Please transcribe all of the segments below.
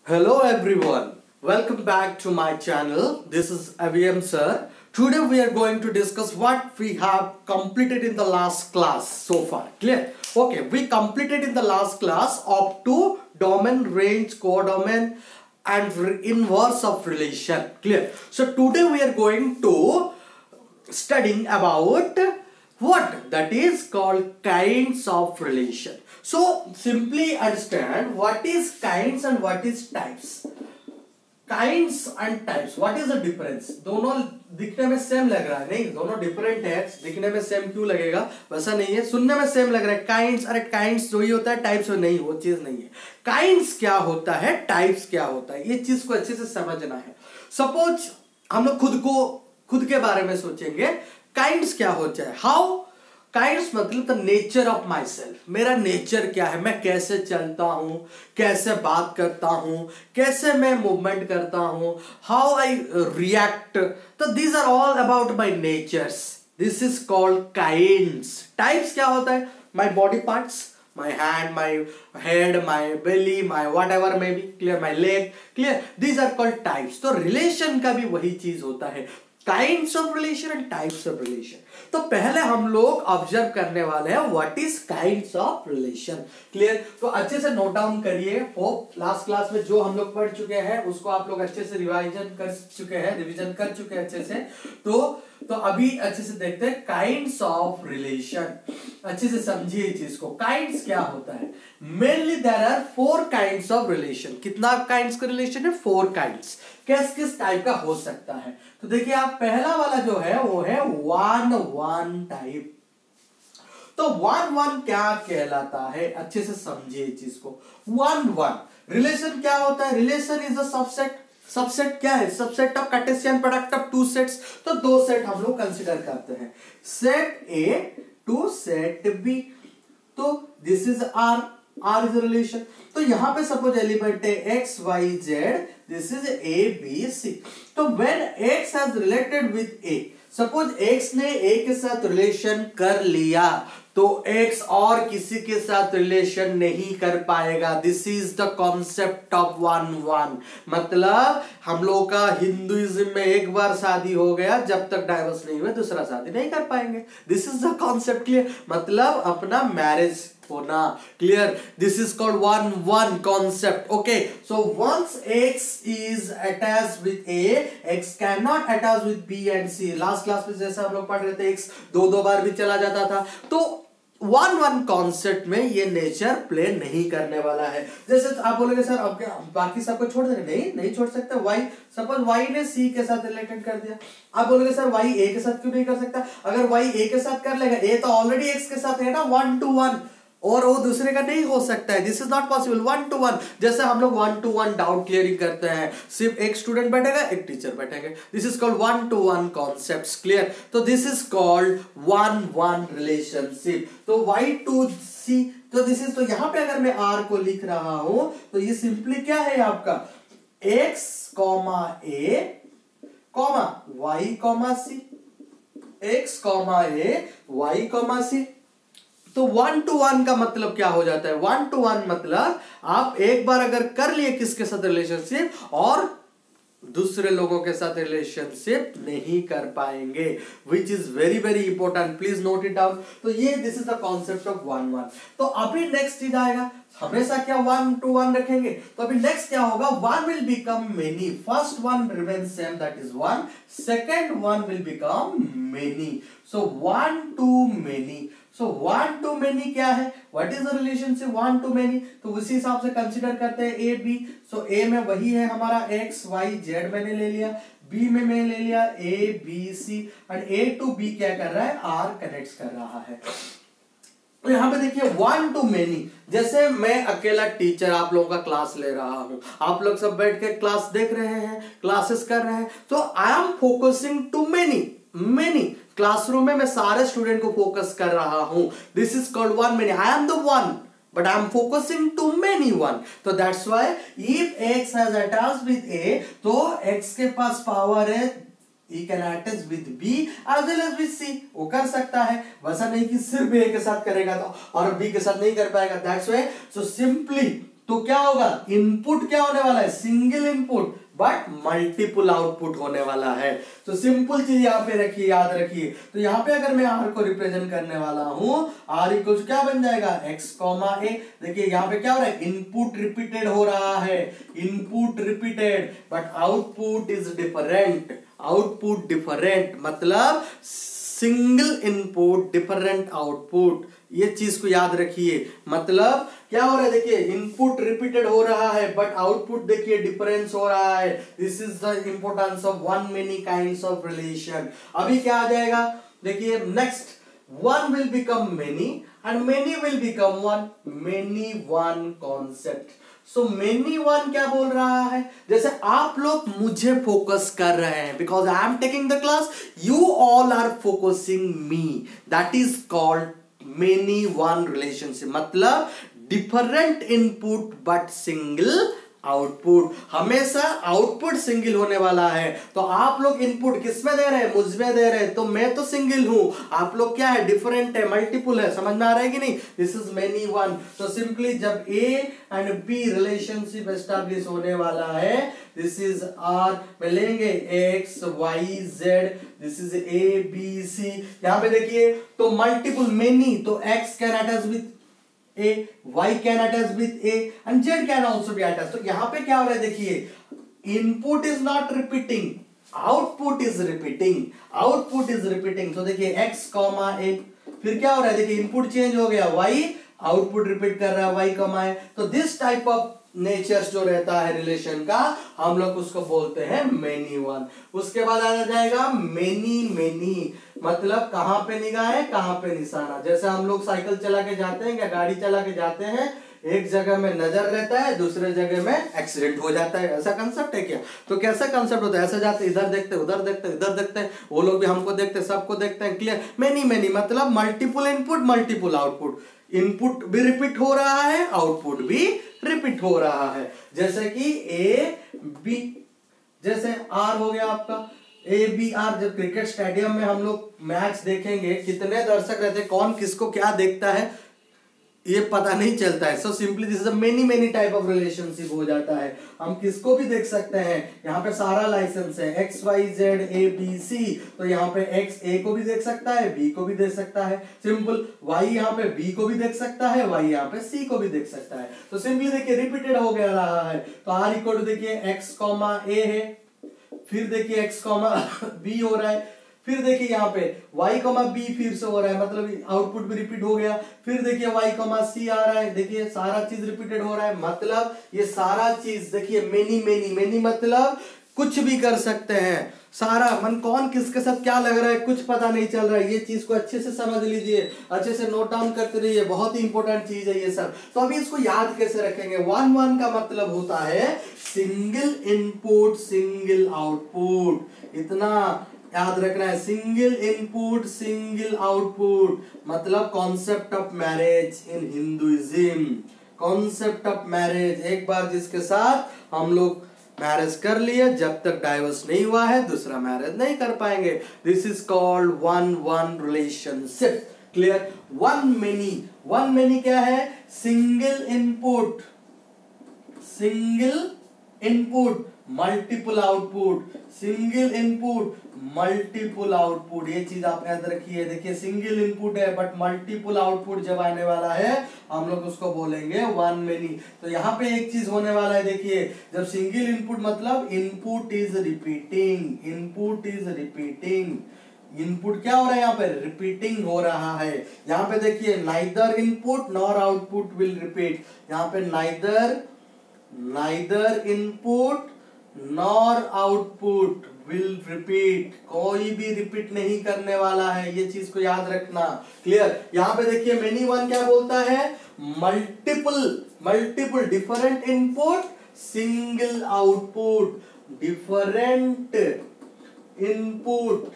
Hello everyone, welcome back to my channel. This is AVM sir. Today we are going to discuss what we have completed in the last class so far. Clear? Okay, we completed in the last class up to domain, range, codomain and inverse of relation. Clear? So today we are going to studying about what that is called kinds of relation. So simply understand what is kinds and what is types. Kinds and types what is the difference? दोनों दिखने में same लग रहा है, नहीं दोनों different है। दिखने में सेम क्यों लगेगा? वैसा नहीं है, सुनने में सेम लग रहा है। काइंड्स, अरे काइंड्स जो ही होता है, टाइप्स नहीं, वो चीज नहीं है। काइंड्स क्या होता है, टाइप्स क्या होता है, ये चीज को अच्छे से समझना है। सपोज हम लोग खुद के बारे में सोचेंगे, काइंड्स क्या होता है? हाउ काइंड्स मतलब the nature of my self, मेरा नेचर क्या है, मैं कैसे चलता हूं, कैसे बात करता हूं, कैसे मैं मूवमेंट करता हूं, हाउ आई रिएक्ट, तो these are all about my natures. This is called kinds. Types क्या होता है? My body parts, my hand, my head, my belly, my whatever may be, clear, my leg, clear, these are called types. तो relation का भी वही चीज होता है, kinds of relation and types of relation. तो पहले हम लोग ऑब्जर्व करने वाले हैं what is kinds of relation. Clear? तो अच्छे से नोट डाउन करिए। होप लास्ट क्लास में जो हम लोग पढ़ चुके हैं उसको आप लोग अच्छे से रिवाइजन कर चुके हैं, रिवीजन कर चुके हैं अच्छे से। तो अभी अच्छे से देखते हैं काइंड्स ऑफ रिलेशन। अच्छे से समझिए इस चीज को। काइंड्स क्या होता है? Mainly there are 4 kinds of relation. कितना काइंड्स का रिलेशन है? 4 काइंड्स। किस किस टाइप का हो सकता है? तो देखिए आप, पहला वाला जो है वो है 1-1 टाइप। तो 1-1 क्या कहलाता है? अच्छे से समझिए इस चीज को। 1-1 रिलेशन क्या होता है? Relation is a subset. Subset क्या है? Subset of cartesian product of 2 sets. तो 2 सेट हम लोग कंसीडर करते हैं, set A to set B. तो this is R, R is relation. तो यहां पे सपोज एलिमेंट है X Y Z, this is A B C. तो when X has related with A, suppose X ने ए के साथ रिलेशन कर लिया तो एक्स और किसी के साथ रिलेशन नहीं कर पाएगा। This is the concept of 1-1। मतलब हम लोग का हिंदुइज्म में एक बार शादी हो गया, जब तक डाइवोर्स नहीं हुए दूसरा शादी नहीं कर पाएंगे। This is the concept. Clear? मतलब अपना मैरिज होना। Clear? This is called 1-1 concept. Okay, so once x is attached with A, x cannot attach with B and C। Last class में जैसा हम लोग पढ़ रहे थे, x 2-2 बार भी चला जाता था। तो 1-1 कॉन्सेप्ट में ये नेचर प्ले नहीं करने वाला है। जैसे आप बोलोगे सर अब क्या बाकी सबको छोड़ देंगे? नहीं छोड़ सकते। वाई, सपोज वाई ने सी के साथ रिलेटेड कर दिया, आप बोलोगे सर वाई ए के साथ क्यों नहीं कर सकता? अगर वाई ए के साथ कर लेगा, ए तो ऑलरेडी एक्स के साथ है ना 1-1, और वो दूसरे का नहीं हो सकता है। This is not possible. 1-1 जैसे हम लोग 1-1 डाउट क्लियरिंग करते हैं, सिर्फ एक स्टूडेंट बैठेगा एक टीचर बैठेगा। This is called 1-1 concepts. Clear? तो दिस इज कॉल्ड 1-1 रिलेशनशिप। तो Y2C, तो दिस इज, तो यहां पे अगर मैं R को लिख रहा हूं तो ये सिंपली क्या है आपका X, A, Y, C। X, A, Y, C। तो 1-1 का मतलब क्या हो जाता है? 1-1 मतलब आप एक बार अगर कर लिए किसके साथ रिलेशनशिप, और दूसरे लोगों के साथ रिलेशनशिप नहीं कर पाएंगे, which is very very important. Please note it down. तो ये this is the concept of 1-1। तो अभी नेक्स्ट चीज आएगा, हमेशा क्या 1-1 रखेंगे? तो अभी नेक्स्ट क्या होगा? 1 will become many. First one remains same, that is 1. Second one will become many. So 1 to many. So 1 to many क्या है? What is the relationship 1 to many? तो उसी हिसाब से कंसिडर करते हैं A B। So A में वही है हमारा X Y Z मैंने ले लिया, B में मैं ले लिया A B C, और A to B क्या कर रहा है? R कनेक्ट कर रहा है। तो यहां पे देखिए 1 to many, जैसे मैं अकेला टीचर आप लोगों का क्लास ले रहा हूं, आप लोग सब बैठ के क्लास देख रहे हैं, क्लासेस कर रहे हैं, तो I am focusing to many classroom में मैं सारे स्टूडेंट को फोकस कर रहा हूं। This is called 1 many। I am the one but I am focusing to many one। तो that's why if x has attached with A, तो x के पास पावर है he can attach with B as well as with C। वो कर सकता है, वैसा नहीं कि सिर्फ A के साथ करेगा तो और B के साथ नहीं कर पाएगा। That's why so simply तो क्या होगा, इनपुट क्या होने वाला है, single input but multiple output होने वाला है। तो सिंपल चीज यहाँ पे रखिए, याद रखिए। तो यहाँ पे अगर मैं आर को रिप्रेजेंट करने वाला हूं, आर इक्वल क्या बन जाएगा, एक्स कॉमा ए। देखिए यहाँ पे क्या हो रहा है, इनपुट रिपीटेड हो रहा है, input repeated but output is different, output different, मतलब सिंगल इनपुट डिफरेंट आउटपुट। ये चीज को याद रखिए, मतलब क्या हो रहा है, देखिए इनपुट रिपीटेड हो रहा है बट आउटपुट देखिए डिफरेंस हो रहा है। This is the importance of one many kinds of relation. अभी क्या आ जाएगा, देखिए next, one will become many and many will become one, many one concept. So many one क्या बोल रहा है, जैसे आप लोग मुझे फोकस कर रहे हैं, because I am taking the class, you all are focusing me, that is called many one relationship. मतलब different input but single output, हमेशा आउटपुट सिंगल होने वाला है। तो आप लोग इनपुट किसमें दे रहे हैं, मुझमें दे रहे हैं, तो मैं तो सिंगल हूं, आप लोग क्या है, डिफरेंट है, मल्टीपल है। समझ में आ रहा है कि नहीं, दिस इज मेनी वन। तो सिंपली जब A and B relationship establish होने वाला है, दिस इज आर में लेंगे X Y Z, this is A B C. यहां पे देखिए तो मल्टीपल मेनी, तो X can attach with A, Y can attach with A and Z can also be attached। तो यहां पे क्या हो रहा है, देखिए input is not repeating, output is repeating, output is repeating. तो देखिए x कॉमा ए, फिर क्या हो रहा है, देखिए इनपुट चेंज हो गया y, आउटपुट रिपीट कर रहा है y कॉमा ए। तो दिस टाइप ऑफ नेचर्स जो रहता है रिलेशन का, हम लोग उसको बोलते हैं मेनी वन। उसके बाद आ जाएगा मेनी मेनी, मतलब कहां पे निगाह है, कहां पे निशाना। जैसे हम लोग साइकिल चला के जाते हैं या गाड़ी चला के जाते हैं, एक जगह में नजर रहता है, दूसरे जगह में एक्सीडेंट हो जाता है, ऐसा कंसेप्ट है क्या। तो कैसा कंसेप्ट होता है, ऐसा जाते इधर देखते उधर देखते इधर देखते हैं, वो लोग भी हमको देखते, सबको देखते हैं, क्लियर। मेनी मेनी मतलब multiple input multiple output, input भी रिपीट हो रहा है, आउटपुट भी रिपीट हो रहा है। जैसे कि ए बी, जैसे आर हो गया आपका ए बी आर। जब क्रिकेट स्टेडियम में हम लोग मैच देखेंगे, कितने दर्शक रहते हैं, कौन किसको क्या देखता है ये पता नहीं चलता है। So simply this is a many many type of relationship हो जाता है। हम किसको भी देख सकते हैं, यहाँ पे सारा लाइसेंस है, X Y Z A B C. तो यहाँ पे एक्स ए को भी देख सकता है, बी को भी देख सकता है, सिंपल। वाई यहाँ पे बी को भी देख सकता है, वाई यहाँ पे सी को भी देख सकता है। तो सिंपली देखिए रिपीटेड हो गया रहा है। तो आर इक्वल टू देखिए एक्स कॉमा ए है, फिर देखिए एक्स कॉमा बी हो रहा है, फिर देखिए यहाँ पे y कॉमा बी फिर से हो रहा है, मतलब आउटपुट भी रिपीट हो गया। फिर देखिए y कॉमा सी आ रहा है, देखिए सारा चीज रिपीटेड हो रहा है, मतलब ये सारा चीज देखिए मेनी मेनी मेनी, मतलब कुछ भी कर सकते हैं, सारा मन कौन किसके साथ क्या लग रहा है कुछ पता नहीं चल रहा है। ये चीज को अच्छे से समझ लीजिए, अच्छे से नोट डाउन करते रहिए, बहुत ही इंपॉर्टेंट चीज है ये सब। तो अभी इसको याद कैसे रखेंगे, वन वन का मतलब होता है सिंगल इनपुट सिंगल आउटपुट, इतना याद रखना है। सिंगल इनपुट सिंगल आउटपुट मतलब concept of marriage in Hinduism, concept of marriage. एक बार जिसके साथ हम लोग मैरिज कर लिए, जब तक डाइवोर्स नहीं हुआ है दूसरा मैरिज नहीं कर पाएंगे। This is called one one relationship, clear. One many क्या है, single input multiple output, single input multiple output. ये चीज आप याद रखिए। देखिए सिंगल इनपुट है बट मल्टीपल आउटपुट जब आने वाला है हम लोग उसको बोलेंगे वन मेनी। तो यहाँ पे एक चीज होने वाला है, देखिए जब सिंगल इनपुट मतलब इनपुट इज रिपीटिंग, इनपुट क्या हो रहा है, यहाँ पे रिपीटिंग हो रहा है। यहाँ पे देखिए neither input nor output will repeat, यहाँ पे neither input nor output will repeat, कोई भी रिपीट नहीं करने वाला है, ये चीज को याद रखना, क्लियर। यहाँ पे देखिए मेनी वन क्या बोलता है, multiple different input single output, different input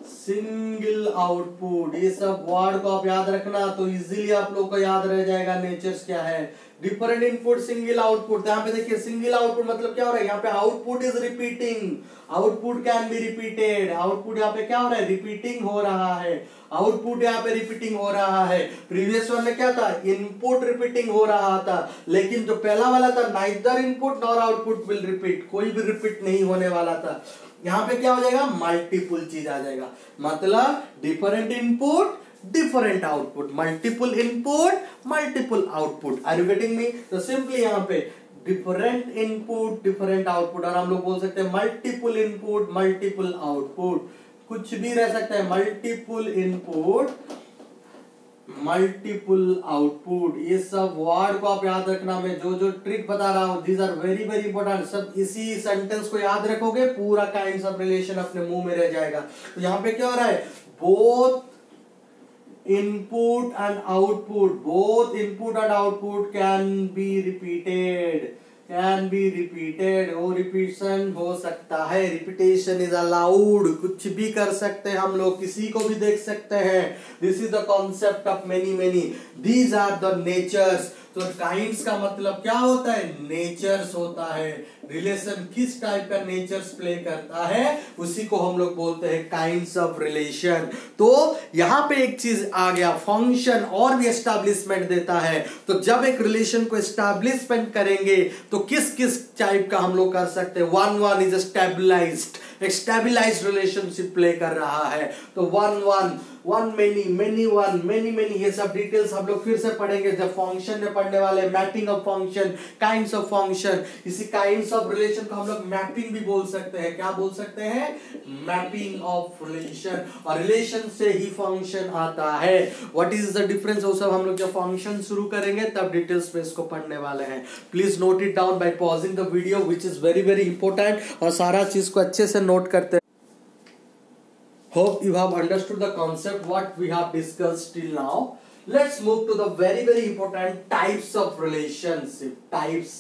single output. ये सब वर्ड को आप याद रखना तो इजीली आप लोग को याद रह जाएगा नेचर्स क्या है। Different input single output. यहाँ पे देखिए सिंगल आउटपुट मतलब क्या हो रहा है, यहाँ पे output is repeating, output can be repeated, output यहाँ पे क्या हो रहा है, रिपीटिंग हो रहा है, आउटपुट यहाँ पे रिपीटिंग हो रहा है। प्रीवियस वन में क्या था, इनपुट रिपीटिंग हो रहा था, लेकिन जो पहला वाला था neither input nor output will repeat, कोई भी रिपीट नहीं होने वाला था। यहाँ पे क्या हो जाएगा, मल्टीपल चीज आ जाएगा, मतलब different input different output, multiple input multiple output. Are you getting me? तो सिंपली यहाँ पे डिफरेंट इनपुट डिफरेंट आउटपुट, और हम लोग बोल सकते हैं मल्टीपल इनपुट मल्टीपल आउटपुट, कुछ भी रह सकता है, मल्टीपल इनपुट मल्टीपल आउटपुट। ये सब वर्ड को आप याद रखना, मैं जो जो ट्रिक बता रहा हूं these are very very important. सब इसी सेंटेंस को याद रखोगे, पूरा काइंड्स ऑफ रिलेशन अपने मुंह में रह जाएगा। तो यहाँ पे क्या हो रहा है, both input and output, both input and output can be repeated, can be repeated, वो रिपीशन हो सकता है, रिपीटेशन इज अलाउड, कुछ भी कर सकते हैं हम लोग, किसी को भी देख सकते हैं। This is the concept of many many, these are the natures. तो काइंड्स का मतलब क्या होता है, नेचर्स होता है, रिलेशन किस टाइप का नेचर्स प्ले करता है उसी को हम लोग बोलते हैं काइंड्स ऑफ रिलेशन। तो यहां पे एक चीज आ गया, फंक्शन और भी एस्टैब्लिशमेंट देता है। तो जब एक रिलेशन को एस्टैब्लिशमेंट करेंगे तो किस किस टाइप का हम लोग कर सकते हैं, वन इज स्टेबलाइज्ड, एक स्टेबलाइज्ड रिलेशनशिप प्ले कर रहा है। तो वन मेनी मेनी ये सब डिटेल्स हम लोग फिर से पढ़ेंगे जब फंक्शन में पढ़ने वाले, mapping of function, kinds of function. इसी काइंड्स ऑफ रिलेशन को हम लोग मैपिंग भी बोल सकते हैं, क्या बोल सकते हैं, मैपिंग ऑफ रिलेशन। और रिलेशन से ही फंक्शन आता है। व्हाट इज द डिफरेंस, वो सब हम लोग जब फंक्शन शुरू करेंगे तब डिटेल्स में इसको पढ़ने वाले हैं। Please note it down by pausing the video which is very very important, और सारा चीज को अच्छे से नोट करते हैं। Hope you have understood the concept what we have discussed till now. Let's move to the very very important types of relationship. Types.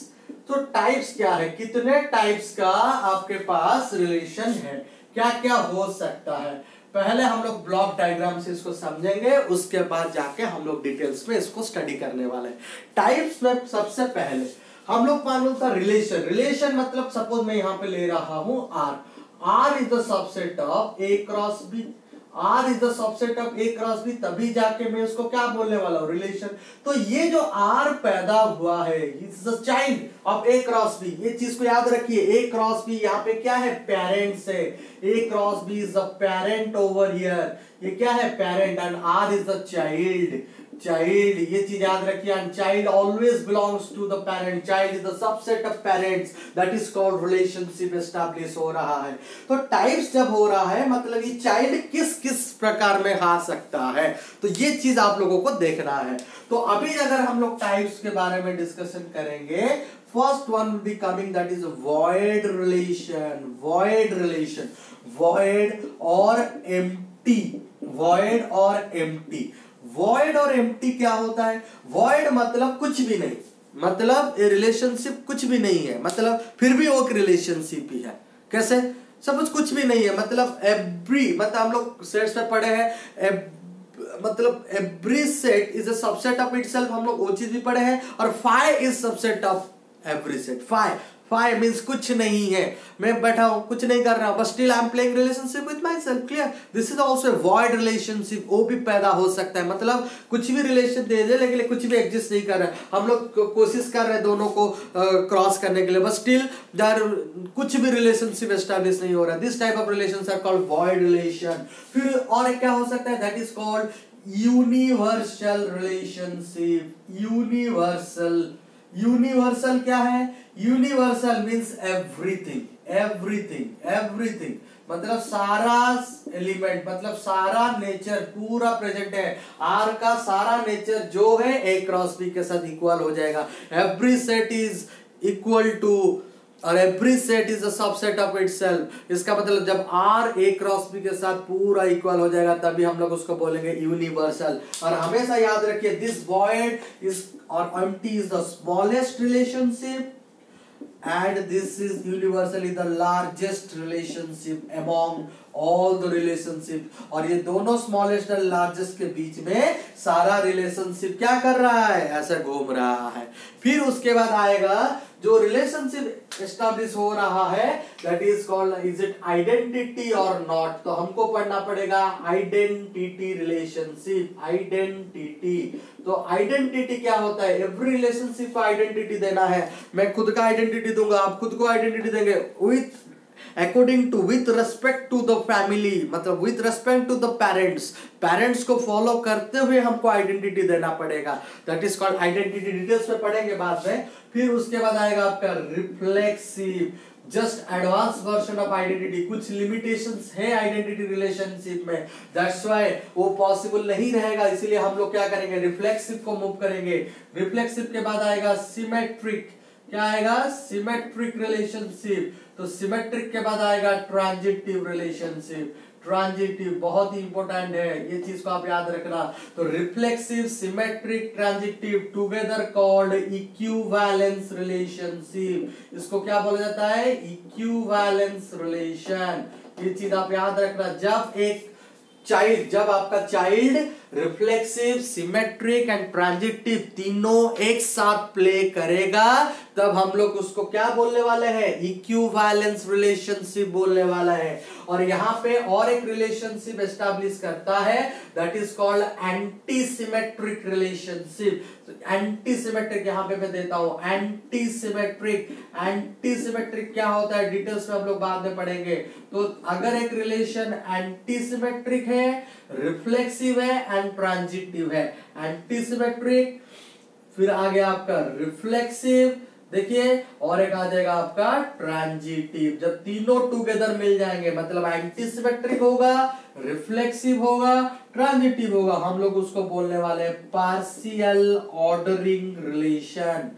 तो types क्या है, कितने types का आपके पास relation है, क्या क्या हो सकता है। पहले हम लोग ब्लॉक डायग्राम से इसको समझेंगे, उसके बाद जाके हम लोग डिटेल्स में इसको स्टडी करने वाले हैं। टाइप्स में सबसे पहले हम लोग मालूम था रिलेशन। रिलेशन मतलब सपोज मैं यहाँ पे ले रहा हूं R, R is the subset of A cross B, R is the subset of A cross B, तभी जाके मैं उसको क्या बोलने वाला हूँ, रिलेशन। तो ये जो R पैदा हुआ है, it's the child of A cross B। ये चीज को याद रखिए, A cross B यहाँ पे क्या है, पेरेंट्स है। A cross B is the parent over here, ये क्या है, parent, and R is the child, child, ये चीज याद रखिए। And child always belongs to the parent, child is the subset of parents, that is called relationship establish हो रहा है। तो टाइप्स जब हो रहा है मतलब ये चाइल्ड किस किस प्रकार में आ सकता है, तो ये चीज आप लोगों को देखना है। तो अभी अगर हम लोग टाइप्स के बारे में डिस्कशन करेंगे, first one will be coming, that is void relation. Void relation, void और एम्प्टी, वॉइड और एम्प्टी। वॉइड और एम्प्टी क्या होता है, वॉइड मतलब कुछ भी नहीं, मतलब रिलेशनशिप कुछ भी नहीं है, मतलब फिर भी वो एक रिलेशनशिप ही है। कैसे, सब कुछ भी नहीं है, मतलब एवरी, मतलब हम लोग सेट्स पे पढ़े हैं, मतलब every set is a subset of itself, हम लोग वो चीज भी पढ़े हैं। और phi is subset of every set. Phi means कुछ नहीं है, मैं बैठा हूं कुछ नहीं कर रहा हूं, but still I am playing relationship with my self. Clear, this is also void relationship, वो भी पैदा हो सकता है, मतलब कुछ भी रिलेशन दे दे लेकिन कुछ भी एग्जिस्ट नहीं कर रहा है, हम लोग कोशिश कर रहे हैं दोनों को क्रॉस करने के लिए, बट स्टिल देयर कुछ भी रिलेशनशिप एस्टैब्लिश नहीं हो रहा है। This type of relations are called void relation. फिर और क्या हो सकता है, that is called universal relationship. Universal क्या है, यूनिवर्सल मीन्स एवरीथिंग, मतलब सारा एलिमेंट, मतलब सारा नेचर पूरा प्रेजेंट है। आर का सारा नेचर जो है ए क्रॉस बी के साथ इक्वल हो जाएगा। Every set is equal to, और every set is a subset of itself. इसका मतलब जब आर ए क्रॉस बी के साथ पूरा इक्वल हो जाएगा तभी हम लोग उसको बोलेंगे यूनिवर्सल। और हमेशा याद रखिए, दिस वॉइड इज और empty is the smallest relationship and this is universally the largest relationship among all the relationship। और ये दोनों स्मॉलेस्ट और लार्जेस्ट के बीच में सारा रिलेशनशिप क्या कर रहा है, ऐसा घूम रहा है। फिर उसके बाद आएगा जो रिलेशनशिप एस्टैब्लिश हो रहा है, that is called is it identity और नॉट। तो हमको पढ़ना पड़ेगा आइडेंटिटी रिलेशनशिप, आइडेंटिटी। तो आइडेंटिटी क्या होता है, एवरी रिलेशनशिप को आइडेंटिटी देना है। मैं खुद का आइडेंटिटी दूंगा, आप खुद को आइडेंटिटी देंगे with according to, with respect to the family, मतलब with respect to the parents को फॉलो करते हुए हमको आइडेंटिटी देना पड़ेगा। That is called identity. Details में पढ़ेंगे बाद में। फिर उसके बाद आएगा आपका reflexive, just advance version of identity. कुछ लिमिटेशंस है आइडेंटिटी रिलेशनशिप में, दैट्स व्हाई वो पॉसिबल नहीं रहेगा, इसीलिए हम लोग क्या करेंगे, रिफ्लेक्सिव को मूव करेंगे। रिफ्लेक्सिव के बाद आएगा सिमेट्रिक। क्या आएगा, सिमेट्रिक रिलेशनशिप। तो सिमेट्रिक के बाद आएगा ट्रांजिटिव रिलेशनशिप। ट्रांजिटिव बहुत ही इंपॉर्टेंट है, ये चीज को आप याद रखना। तो reflexive, symmetric, transitive together called equivalence relationship. इसको क्या बोला जाता है, इक्विवेलेंस रिलेशन। ये चीज आप याद रखना। जब आपका child reflexive, symmetric and transitive तीनों एक साथ प्ले करेगा, तब हम लोग उसको क्या बोलने वाले हैं, इक्विवेलेंस रिलेशनशिप बोलने वाला है। और यहाँ पे और एक रिलेशनशिप एस्टैब्लिश करता है, that is called anti symmetric relationship. Anti symmetric यहाँ पे मैं देता हूं, एंटी सिमेट्रिक। एंटी सिमेट्रिक क्या होता है, डिटेल्स में हम लोग बाद में पढ़ेंगे। तो अगर एक रिलेशन एंटी सिमेट्रिक है, रिफ्लेक्सिव है एंड ट्रांजिटिव है, एंटी सिमेट्रिक, फिर आ गया आपका रिफ्लेक्सिव, देखिए, और एक आ जाएगा आपका ट्रांजिटिव। जब तीनों टुगेदर मिल जाएंगे, मतलब एंटी सिमेट्रिक होगा, रिफ्लेक्सिव होगा, ट्रांजिटिव होगा, हम लोग उसको बोलने वाले हैं partial ordering relation.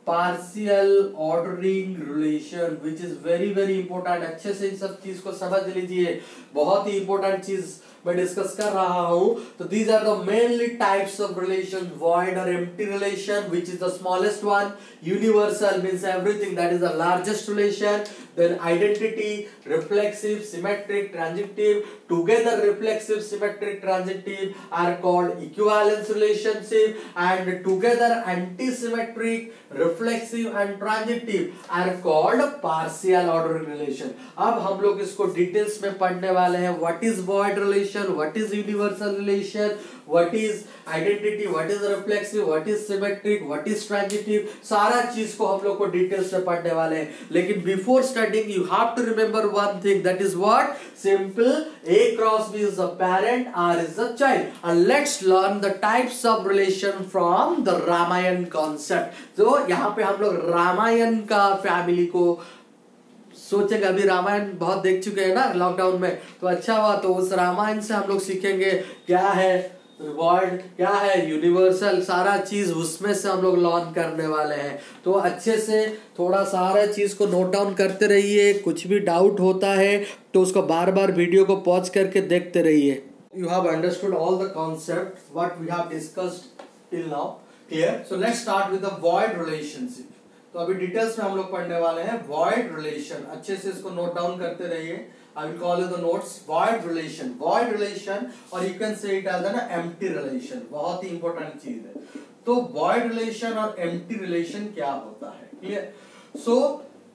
Partial ordering relation which is very very important. अच्छे से इन सब चीज को समझ लीजिए, बहुत ही इंपॉर्टेंट चीज मैं डिस्कस कर रहा हूं। तो these are the mainly types of relations, void or empty relation, which is the smallest one. Universal means everything, that is the largest relation. Then identity, reflexive, symmetric, transitive, together reflexive, symmetric, transitive are called equivalence relationship, and together anti-symmetric, reflexive and transitive are called partial ordering relation. अब हम लोग इसको details में पढ़ने वाले हैं। What is void relation, what is universal relation, what is identity, what is reflexive, what is symmetric, what is transitive, सारा चीज को हम लोग को डिटेल्स में पढ़ने वाले हैं। लेकिन before starting you have to remember one thing, that is what, simple A cross B is the parent, R is the child, and let's learn the types of relation from the Ramayana concept। तो यहाँ पे हम लोग रामायण का family को सोचेंगे। अभी रामायण बहुत देख चुके हैं ना लॉकडाउन में, तो अच्छा हुआ। तो उस रामायण से हम लोग सीखेंगे क्या है वर्ड, क्या है यूनिवर्सल, सारा चीज उसमें से हम लोग लर्न करने वाले हैं। तो अच्छे से थोड़ा सारा चीज को नोट डाउन करते रहिए। कुछ भी डाउट होता है तो उसको बार बार वीडियो को पॉज करके देखते रहिए। You have understood all the concept what we have discussed till now, clear? So let's start with the void relationship. तो अभी डिटेल्स में हम लोग पढ़ने वाले हैं वॉइड रिलेशन। अच्छे से इसको नोट डाउन करते रहिए। I will call you the notes. Void relation, और you can say it as an empty relation। बहुत ही इंपॉर्टेंट चीज है। तो void relation और empty relation क्या होता है, क्लियर? सो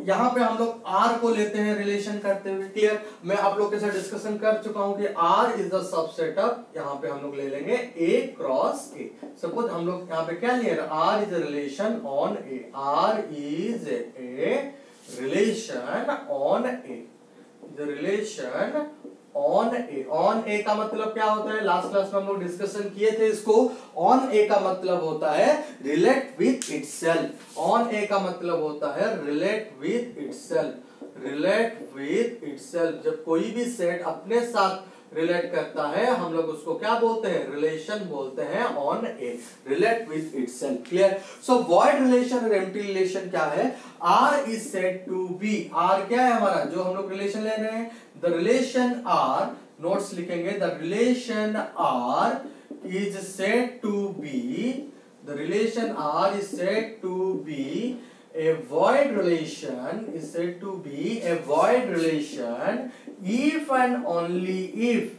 यहाँ पे हम लोग R को लेते हैं रिलेशन करते हुए, क्लियर? मैं आप लोग के साथ डिस्कशन कर चुका हूँ कि R is the subset of, यहाँ पे हम लोग ले लेंगे A क्रॉस A। सपोज हम लोग यहाँ पे क्या ले रहे हैं, R is a relation on A, R is a relation on A, the relation on A। on A का मतलब क्या होता है, लास्ट क्लास में हम लोग डिस्कशन किए थे इसको। on A का मतलब होता है relate with itself। on A का मतलब होता है relate with itself, relate with itself। जब कोई भी सेट अपने साथ रिलेट करता है, हम लोग उसको क्या बोलते हैं, रिलेशन बोलते हैं on A, relate with itself, clear? So void relation और एम्प्टी रिलेशन क्या है, R is said to be. R क्या है हमारा, जो हम लोग रिलेशन ले रहे हैं, द रिलेशन आर, नोट्स लिखेंगे, the relation R is said to be, the relation R is said to be a void void relation is said to be a void relation if and only if.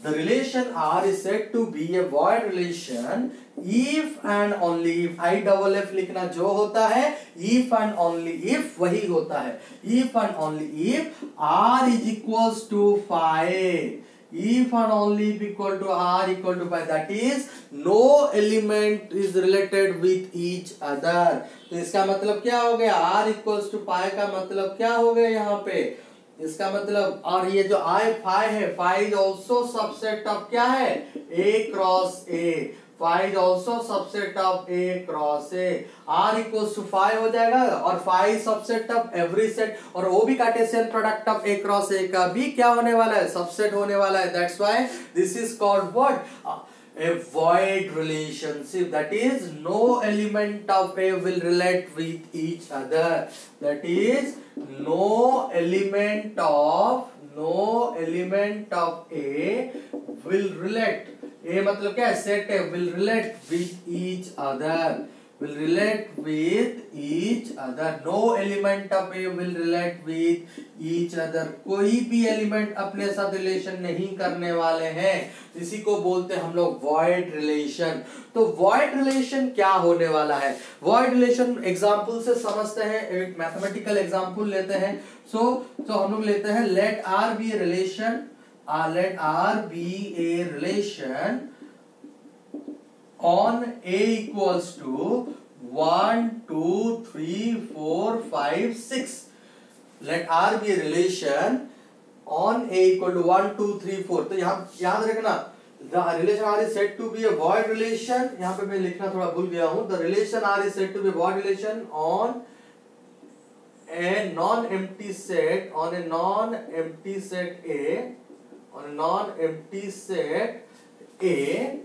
The relation R is said to be a void relation if and only if. I double F लिखना जो होता है if and only if वही होता है. If and only if R is equals to phi. If and only if equal to R equal to phi, that is no element is related with each other. तो इसका मतलब क्या हो गया? R equals to phi का मतलब क्या हो गया यहाँ पे? इसका मतलब, और ये जो I phi है, phi is also subset of क्या है? A cross A. Phi is also subset of A cross A. R equals to phi हो जाएगा, और phi is subset of every set, और वो भी Cartesian product of A cross A का भी क्या होने वाला है? सबसेट होने वाला है. That's why this is called what? A void relationship. That is no element of A will relate with each other. That is no element of A will relate. A मतलब क्या है? सेट है. Will relate with each other. Will relate with each other. No element of A will relate with each other. कोई भी element अपने साथ relation नहीं करने वाले हैं. इसी को बोलते हैं हम लोग void relation. तो void relation क्या होने वाला है? void relation एग्जाम्पल से समझते हैं. एक मैथमेटिकल एग्जाम्पल लेते हैं. तो हम लोग लेते हैं let R be a relation. Let R be a relation on A equals to 1, 2, 3, 4, 5, 6. Let R be a relation on A equal to 1, 2, 3, 4. तो यहाँ याद रखना, the relation R is said to be a void relation. यहाँ पे मैं लिखना थोड़ा भूल गया हूँ. The relation R is said to be a void relation on a non-empty set, on a non-empty set A, on a non-empty set A,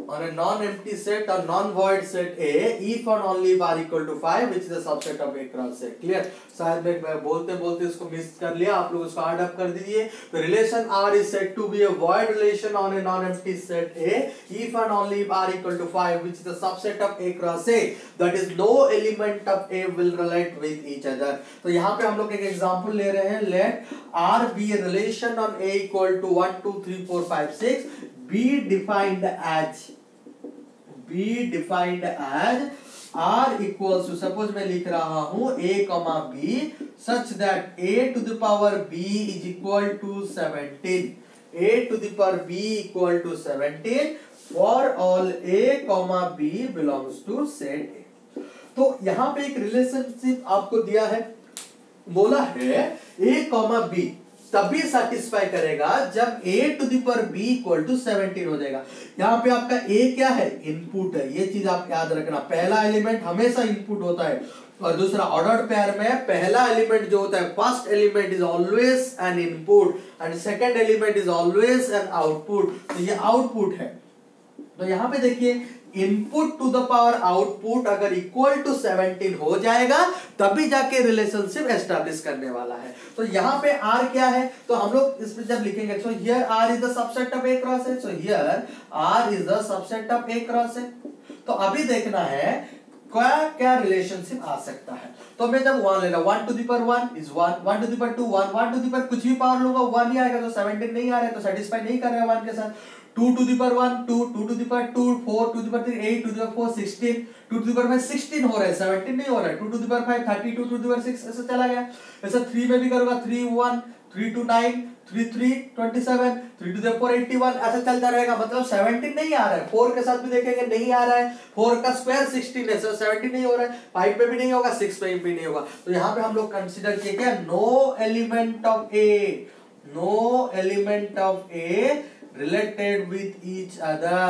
on a non-empty set or non-void set A, if and only if R equal to 5, which is a subset of A cross A. Clear? शायद मैं बोलते बोलते इसको miss कर लिया, आप लोग इसको ऐड अप कर दीजिए. तो relation R is said to be a void relation on a non-empty set A, if and only if R equal to 5, which is a subset of A cross A. That is no element of A will relate with each other. तो यहाँ पे हम लोग एक example ले रहे हैं. Let R be a relation on A equal to 1, 2, 3, 4, 5, 6. Be defined as R equals to, suppose मैं लिख रहा हूँ A, B such that A to the power B is equal to 17. A to the power B equal to 17 for all A, B belongs to set A. तो यहाँ पे एक relationship आपको दिया है, बोला है A, B तभी सेटिस्फाई करेगा जब A to the power B equal to 17 हो जाएगा. यहाँ पे आपका A क्या है? इनपुट है. ये चीज आप याद रखना. पहला एलिमेंट हमेशा इनपुट होता है, और दूसरा ऑर्डर्ड पेयर में पहला एलिमेंट जो होता है, first element is always an input and second element is always an output. तो ये आउटपुट है. तो यहाँ पे देखिए, input to the power output अगर इक्वल टू 17 हो जाएगा तभी जाके रिलेशनशिप एस्टैब्लिश करने वाला है. तो यहाँ पे R क्या है? तो हम लोग इसमें जब लिखेंगे, so here R is the subset of A cross A. So here R is the subset of A cross A. तो अभी देखना है क्या क्या रिलेशनशिप आ सकता है. तो मैं जब 1 ले रहा हूं, 1 to the power 1 is 1, 1 to the power 2 1, 1 to the power कुछ भी पावर लूंगा 1 ही आएगा. तो 17 नहीं आ रहा है, तो सेटिस्फाई नहीं कर रहा है 1 के साथ. 2 to the power 1 2, 2 to the power 2 4, 2 to the power 3 8, 2 to the power 4 16, 2 to the power 16 हो रहा है, 17 नहीं हो रहा है. 2 to the power 5 32, 2 to the power 6 ऐसे चला गया. ऐसा 3 में भी करूंगा, 3 1 3 2 9 3 3 27, 3 to the power 81 ऐसा चलता रहेगा. मतलब 17 नहीं आ रहा है. 4 के साथ भी देखेंगे नहीं आ रहा है. 4 का स्क्वायर 16 है, सो 17 नहीं हो रहा है. 5 पे भी नहीं होगा, 6 पे भी नहीं होगा. तो यहाँ पे हम लोग कंसीडर किए क्या? No element of A, no element of A related with each other,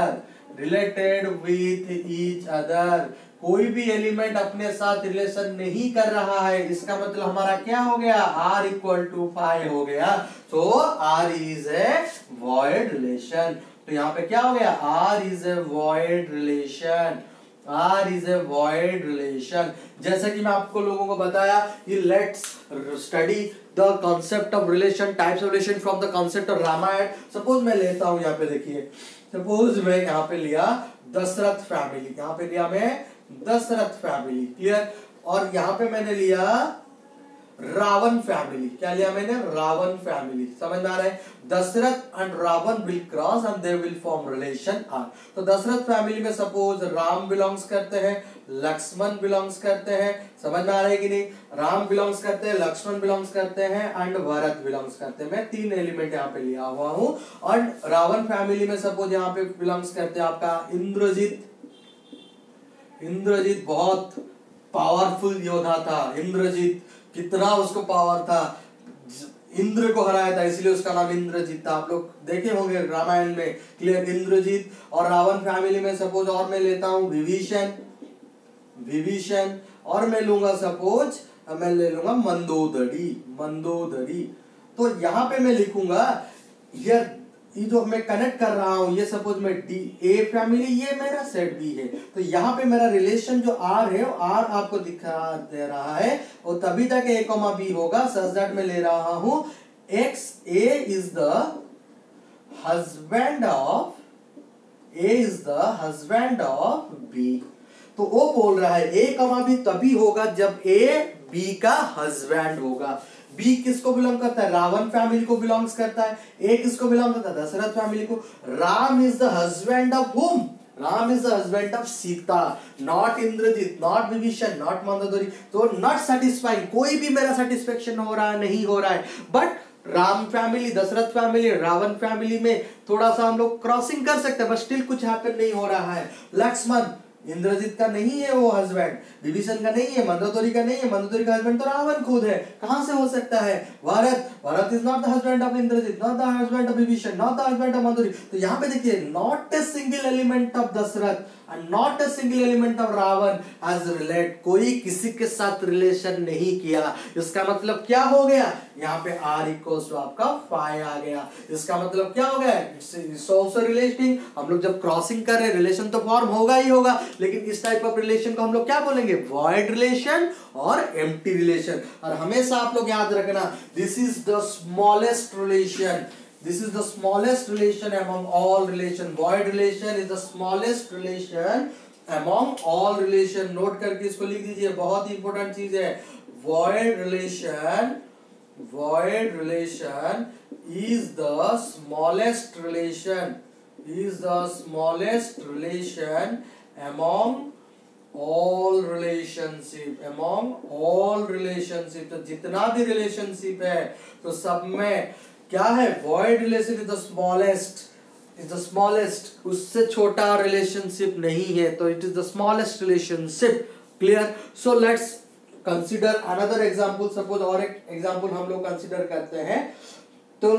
related with each other. कोई भी एलिमेंट अपने साथ रिलेशन नहीं कर रहा है. इसका मतलब हमारा क्या हो गया? R equal to 5 हो गया. So R is a void relation. तो यहाँ पे क्या हो गया? R is a void relation. R is a void relation. जैसा कि मैं आपको लोगों को बताया, ये let's study the concept of relation, types of relation from the concept of Ramayana. Suppose मैं लेता हूं, यहाँ पे देखिए, सपोज मैं यहाँ पे लिया दशरथ फैमिली, यहाँ पे लिया मैं दशरथ फैमिली. क्लियर? और यहां पे मैंने लिया रावण फैमिली। क्या लिया मैंने? रावण फैमिली। समझ में आ रहा है? Dashrath and Ravan will cross and they will form relation R. तो दशरथ फैमिली में सपोज राम बिलोंग्स करते हैं, लक्ष्मण बिलोंग्स करते हैं। समझ में आ रहा है कि नहीं? राम बिलोंग्स करते हैं, लक्ष्मण बिलोंग्स करते हैं एंड भरत बिलोंग्स करते हैं। मैं 3 एलिमेंट यहाँ पे लिया हुआ हूं। और रावण फैमिली में सपोज यहाँ पे बिलोंग्स करते हैं आपका इंद्रजीत। इंद्रजीत बहुत पावरफुल योद्धा था। इंद्रजीत कितना उसको पावर था, इंद्र को हराया था, इसलिए उसका नाम इंद्रजीत था। आप लोग देखे होंगे रामायण में। क्लियर? इंद्रजीत। और रावण फैमिली में सपोज और मैं लेता हूं विभीषण। विभीषण। और मैं लूंगा सपोज मैं ले लूंगा मंदोदरी। मंदोदरी। तो यहां पे मैं लिखूंगा ये जो मैं कनेक्ट कर रहा हूं, ये सपोज मैं डी ए फैमिली, ये मेरा सेट बी है। तो यहाँ पे मेरा रिलेशन जो आर है, आर आपको दिखा दे रहा है, और तभी तक ए कॉमा बी होगा। सच दैट मैं ले रहा हूं X A is the husband of, A is the husband of B. तो वो बोल रहा है ए कॉमा बी तभी होगा जब ए बी का हस्बैंड होगा। बी किसको बिलोंग करता है? रावण फैमिली को बिलोंग्स करता है। ए किसको बिलोंग करता है? दशरथ फैमिली को। Ram is the husband of whom? Ram is the husband of Sita, not Indrajit, not Vibhishan, not Mandodari. तो नॉट सेटिस्फाइंग, कोई भी मेरा सेटिस्फेक्शन हो रहा है नहीं हो रहा है। But Ram family, Dashrath family, Ravan family में थोड़ा सा हम लोग क्रॉसिंग कर सकते हैं, बट स्टिल कुछ हैपन नहीं हो रहा है। लक्ष्मण इंद्रजीत का नहीं है वो हस्बैंड, विभीषण का नहीं है, मंदोदरी का नहीं है, मंदोदरी का हस्बैंड तो रावण खुद है। कहां से हो सकता है? Bharat, Bharat is not the husband of Indrajit, not the husband of Vibhishan, not the husband of Mandodari. तो यहाँ पे देखिए not a single element of Dashrath and not a single element of Ravan has relate, कोई किसी के साथ रिलेशन नहीं किया। इसका मतलब क्या हो गया? यहाँ पे R इक्वल्स टू आपका 5 आ गया। इसका मतलब क्या हो गया? It's also relating. हम लोग जब क्रॉसिंग कर रहे हैं रिलेशन तो फॉर्म होगा ही होगा, लेकिन इस टाइप ऑफ रिलेशन को हम लोग क्या बोलेंगे? वॉइड रिलेशन और एम्प्टी रिलेशन। और हमेशा आप लोग याद रखना, this is the smallest relation, this is the smallest relation among all relation. Void relation is the smallest relation among all relation. Note करके इसको लिख दीजिए, बहुत इंपॉर्टेंट चीज है। void relation, void relation is the smallest relation, is the smallest relation among all relationship, among all relationship। तो जितना भी रिलेशनशिप है तो सब में क्या है? void relation is the smallest, is the smallest, उससे छोटा रिलेशनशिप नहीं है, तो it is the smallest relationship। clear? So let's consider another example। suppose और एक example हम लोग consider करते हैं। तो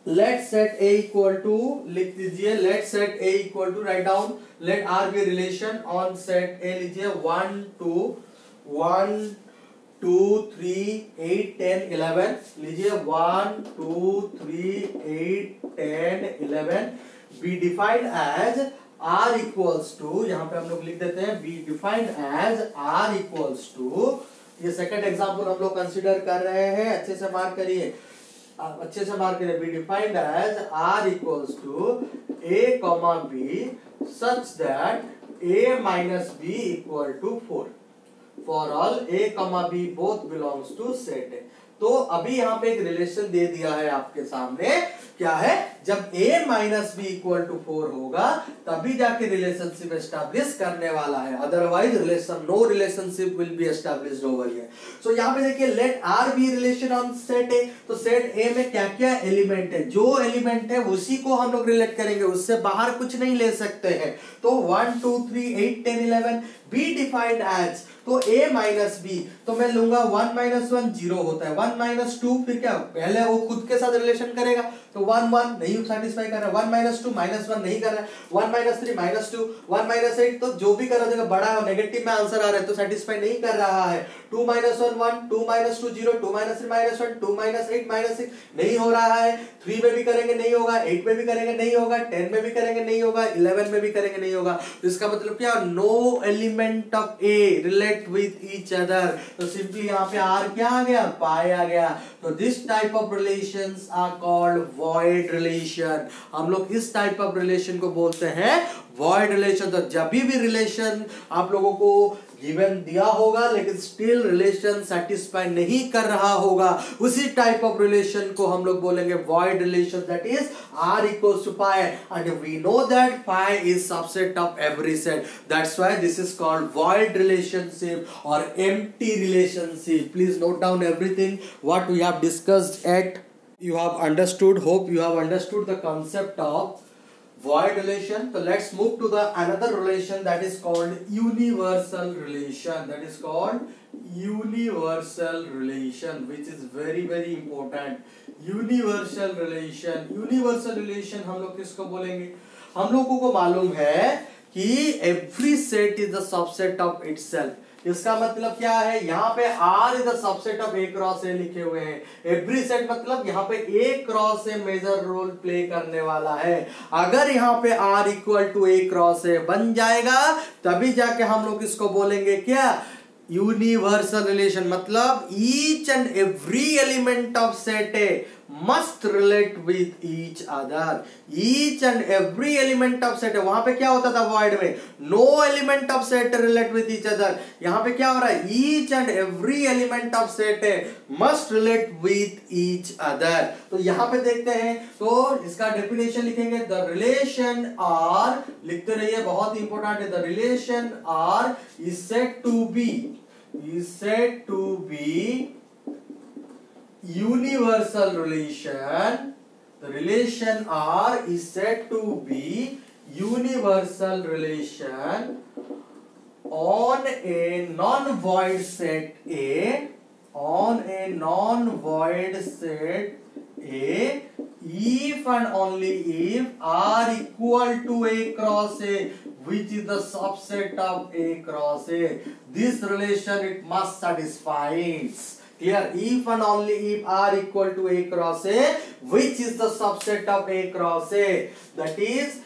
let's set a equal to, लिख दीजिए, let's set a equal to, write down, let R be relation on set a, लीजिए 1 2 3 8 10 11, लीजिए 1 2 3 8 10 11 be defined as R equals to, यहाँ पे हम लोग लिख देते हैं be defined as R equals to, ये सेकंड एग्जांपल हम लोग कंसीडर कर रहे हैं। अच्छे से मार्क करिए, अच्छे से मार्क करिए। be defined as R equals to a comma b such that a minus b equal to 4 for all a comma b both belongs to set A। तो अभी यहाँ पे एक रिलेशन दे दिया है आपके सामने, क्या है? जब a minus B equal to 4 होगा तभी जाके रिलेशनशिप एस्टैब्लिश करने वाला है, otherwise relation no relationship will be established over here. So यहाँ पे देखिए let R be relation on set A. तो सेट ए में क्या क्या एलिमेंट है? जो एलिमेंट है उसी को हम लोग रिलेट करेंगे, उससे बाहर कुछ नहीं ले सकते हैं। तो 1 2 3 8 10 11 बी डिफाइंड एज, तो a माइनस बी, तो मैं लूंगा 1 माइनस 1 0 होता है, 1 माइनस 2 फिर क्या? पहले वो खुद के साथ रिलेशन करेगा, तो 1 1 नहीं सेटिस्फाई कर रहा है, 1 माइनस 2 माइनस 1 नहीं कर रहा है, 1 माइनस 3 माइनस 2, 1 माइनस 8, तो जो भी कर रहा है बड़ा है नेगेटिव में आंसर आ रहा है तो सेटिस्फाई नहीं कर रहा है। 2 minus 1 1, 2 minus 2 0, 2 minus 3 minus 1, 2 minus 8 minus 6 नहीं हो रहा है। 3 में भी करेंगे नहीं होगा, 8 में भी करेंगे नहीं होगा, 10 में भी करेंगे नहीं होगा, 11 में भी करेंगे नहीं होगा। तो इसका मतलब क्या? No element of A relate with each other. तो सिंपली यहाँ पे आर क्या आ गया? पाई आ गया। तो this type of relations are called void relation. हम लोग इस टाइप ऑफ रिलेशन को बोलते हैं वॉइड रिलेशन। तो जब भी रिलेशन आप लोगों को गिवन दिया होगा लेकिन स्टिल रिलेशन सेटिस्फाई नहीं कर रहा होगा, उसी टाइप ऑफ रिलेशन को हम लोग बोलेंगे void relation, that is R equals to phi, and we know that phi is subset of every set. That's why this is called void relationship or empty relationship. Please note down everything what we have discussed at. You have understood, hope you have understood the concept of void relation. So let's move to the another relation, that is called universal relation. That is called universal relation, which is very very important. Universal relation हम लोग किसको बोलेंगे? हम लोगों को मालूम है कि every set is the subset of itself. इसका मतलब क्या है? यहाँ पे R is the subset of A cross A लिखे हुए हैं। एवरी सेट मतलब यहाँ पे A cross A major role play करने वाला है। अगर यहाँ पे R equal to A cross A बन जाएगा तभी जाके हम लोग इसको बोलेंगे क्या? Universal relation. मतलब each and every element of set A must relate with each other. Each and every element of set, वहां पे क्या होता था वॉइड में? No element of set relate with each other. यहां पे क्या हो रहा है? Each and every element of set must relate with each other. तो यहां पे देखते हैं, तो इसका डेफिनेशन लिखेंगे, द रिलेशन आर, लिखते रहिए बहुत इंपॉर्टेंट है, the relation R is said to be universal relation. The relation R is said to be universal relation on a non-void set A, on a non-void set A, if and only if R equal to A cross A, which is the subset of A cross A. This relation it must satisfy. Clear? If and only if R equal to A cross A, which is the subset of A cross A, that is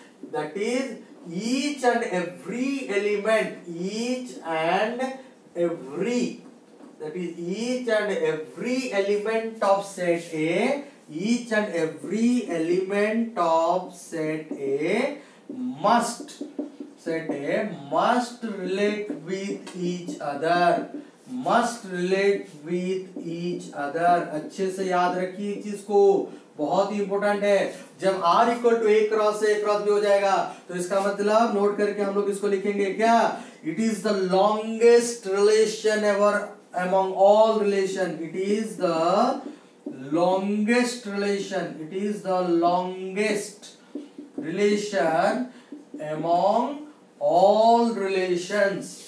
each and every element, each and every element of set A, each and every element of set A must relate with each other. Must relate with each other. अच्छे से याद रखिए इस चीज को, बहुत ही important है। जब R equal to A cross B हो जाएगा तो इसका मतलब नोट करके हम लोग इसको लिखेंगे क्या? It is the longest relation ever among all relation. It is the longest relation, it is the longest relation among all relations.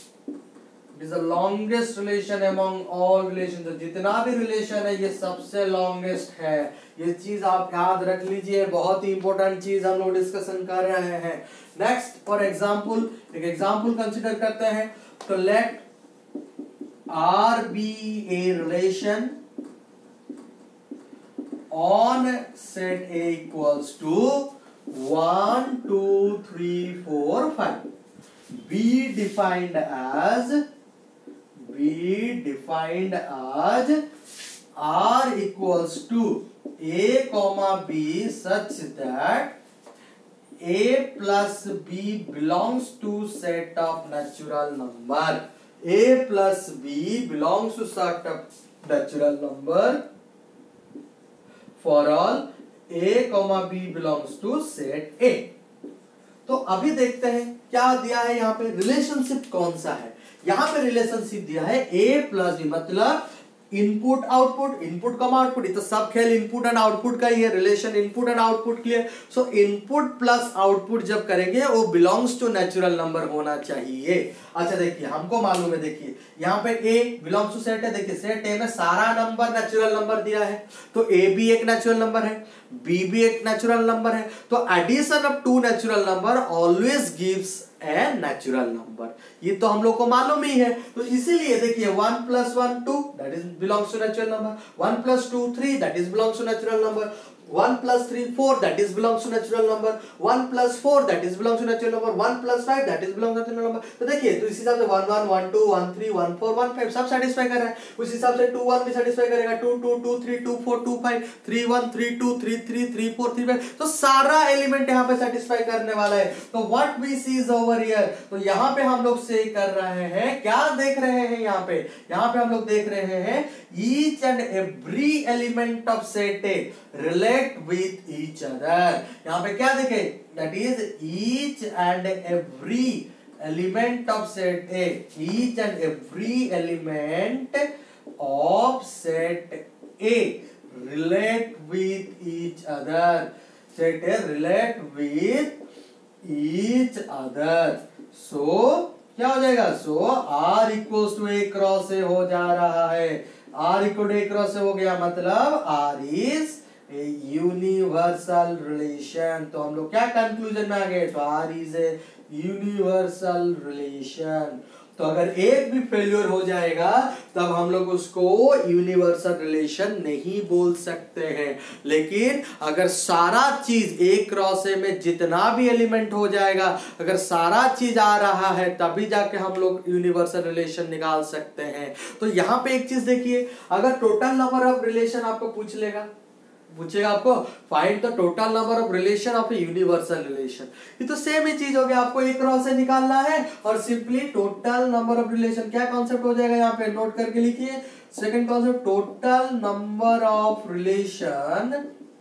It is the longest relation among all relations. जितना भी relation है ये सबसे longest है। ये चीज आप याद रख लीजिए, बहुत ही इंपॉर्टेंट चीज हम लोग डिस्कशन कर रहे हैं। नेक्स्ट फॉर एग्जांपल, एक एग्जांपल कंसीडर करते हैं। तो late R be a relation on set A equals to 1 2 3 4 5, be defined as R equals to A comma B such that A plus B belongs to set of natural number. A plus B belongs to set of natural number for all A comma B belongs to set A. तो अभी देखते हैं क्या दिया है यहाँ पे, relationship कौन सा है। यहाँ पे रिलेशनशिप दिया है A प्लस B, मतलब इनपुट आउटपुट, इनपुट कम आउटपुट, ये तो सब खेल इनपुट एंड आउटपुट का ही है, relation input and output clear. So input plus output जब करेंगे वो बिलोंग्स टू नेचुरल नंबर होना चाहिए। अच्छा देखिए हमको मालूम है, देखिए यहाँ पे A बिलोंग्स टू सेट है, देखिए सेट A में सारा नंबर नेचुरल नंबर दिया है, तो A भी एक नेचुरल नंबर है, B भी एक नेचुरल नंबर है, तो addition of two natural number always gives a natural number, ये तो हम लोग को मालूम ही है। तो इसीलिए देखिए 1 + 1 2 that is belongs to natural number, 1 + 2 3 that is belongs to natural number, 1 plus 3 4 that is belongs to natural number, 1 plus 4 that is belongs to natural number, 1 plus 5 that is belongs to natural number। तो देखिए तो इस हिसाब से 1 1 1 2 1 3 1 4 1 5 सब satisfy कर रहा है। उस हिसाब से 2 1 भी सेटिस्फाई करेगा, 2 2 2 3 2 4 2 5 3 1 3 2 3 3 3 4 3 5, तो सारा एलिमेंट यहाँ पे सेटिस्फाई करने वाला है। तो what we see is over here, तो यहाँ पे हम लोग से कर रहे हैं, क्या देख रहे हैं यहाँ पे हम लोग देख रहे हैं each and every element of set A relate with each other। यहाँ पे क्या देखे, that is each and every element of set A, each and every element of set A relate with each other, set A relate with each other। so क्या हो जाएगा, so R equals to A cross A हो जा रहा है, R equal to A cross A हो गया, मतलब R is a universal relation। तो हम लोग क्या कंक्लूजन में आ गए, तो R is a universal relation। तो अगर एक भी फेल्योर हो जाएगा तब हम लोग उसको यूनिवर्सल रिलेशन नहीं बोल सकते हैं। लेकिन अगर सारा चीज ए क्रॉस ए में जितना भी एलिमेंट हो जाएगा, अगर सारा चीज आ रहा है तभी जाके हम लोग यूनिवर्सल रिलेशन निकाल सकते हैं। तो यहाँ पे एक चीज देखिए, अगर टोटल नंबर ऑफ रिलेशन आपको पूछेगा आपको find the total number of relation of a universal relation, ये तो सेम ही चीज हो गया, आपको एक क्रॉस से निकालना है और simply total number of relation, क्या कॉन्सेप्ट हो जाएगा यहाँ पे नोट करके लिखिए। Second concept total number of relation,